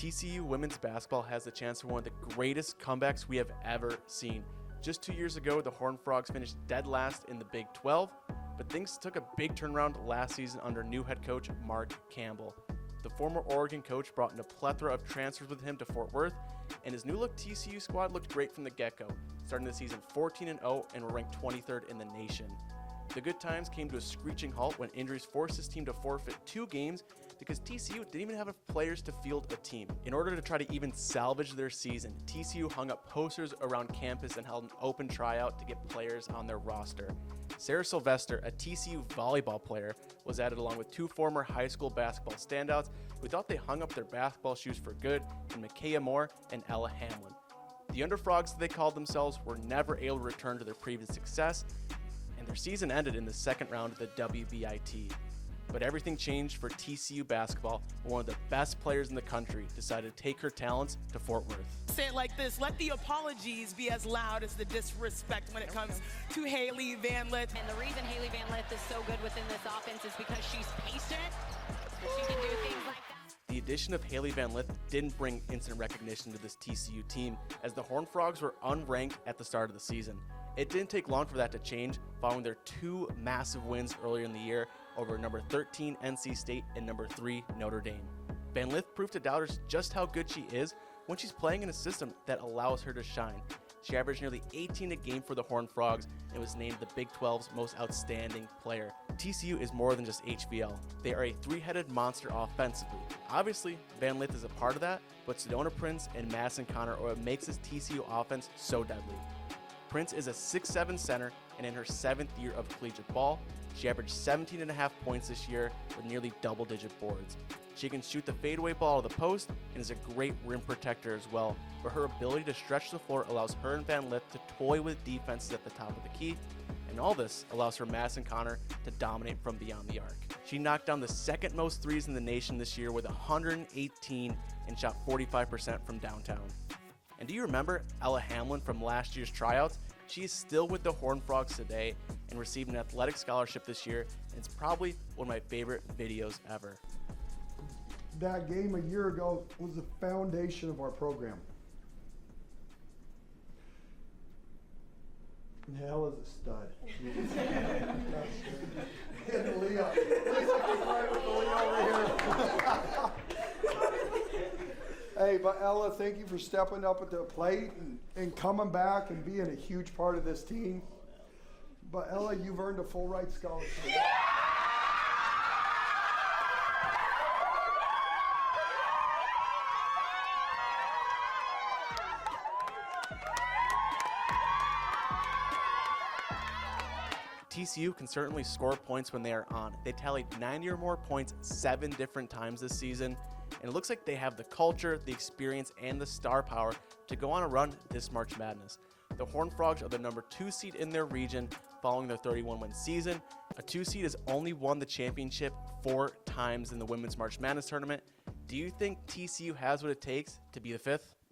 TCU women's basketball has the chance for one of the greatest comebacks we have ever seen. Just 2 years ago, the Horned Frogs finished dead last in the Big 12, but things took a big turnaround last season under new head coach Mark Campbell. The former Oregon coach brought in a plethora of transfers with him to Fort Worth, and his new-look TCU squad looked great from the get-go, starting the season 14-0 and were ranked 23rd in the nation. The good times came to a screeching halt when injuries forced his team to forfeit 2 games because TCU didn't even have enough players to field a team. In order to try to even salvage their season, TCU hung up posters around campus and held an open tryout to get players on their roster. Sarah Sylvester, a TCU volleyball player, was added along with 2 former high school basketball standouts who thought they hung up their basketball shoes for good in Micaiah Moore and Ella Hamlin. The Underfrogs, as they called themselves, were never able to return to their previous success, and their season ended in the second round of the WBIT. But everything changed for TCU basketball when one of the best players in the country decided to take her talents to Fort Worth. Say it like this, let the apologies be as loud as the disrespect when it comes to Hailey Van Lith. And the reason Hailey Van Lith is so good within this offense is because she's patient, she can do things like that. The addition of Hailey Van Lith didn't bring instant recognition to this TCU team, as the Horned Frogs were unranked at the start of the season. It didn't take long for that to change following their 2 massive wins earlier in the year over number 13 NC State and number 3 Notre Dame. Van Lith proved to doubters just how good she is when she's playing in a system that allows her to shine. She averaged nearly 18 a game for the Horned Frogs and was named the Big 12's most outstanding player. TCU is more than just HVL. They are a 3-headed monster offensively. Obviously, Van Lith is a part of that, but Sedona Prince and Madison Conner are what makes this TCU offense so deadly. Prince is a 6'7" center, and in her 7th year of collegiate ball, she averaged 17.5 points this year with nearly double-digit boards. She can shoot the fadeaway ball to the post and is a great rim protector as well, but her ability to stretch the floor allows her and Van Lith to toy with defenses at the top of the key, and all this allows for Madison Conner to dominate from beyond the arc. She knocked down the 2nd most threes in the nation this year with 118 and shot 45% from downtown. And do you remember Ella Hamlin from last year's tryouts? She is still with the Horned Frogs today and received an athletic scholarship this year, and it's probably one of my favorite videos ever. That game a year ago was the foundation of our program. Hell is a stud. And Leah. Lisa can play with Leah over here. Hey, but Ella, thank you for stepping up at the plate and coming back and being a huge part of this team. But Ella, you've earned a full ride scholarship. TCU can certainly score points when they are on. They tallied 90 or more points 7 different times this season, and it looks like they have the culture, the experience, and the star power to go on a run this March Madness. The Horned Frogs are the number 2 seed in their region following their 31-win season. A 2 seed has only won the championship 4 times in the Women's March Madness tournament. Do you think TCU has what it takes to be the 5th?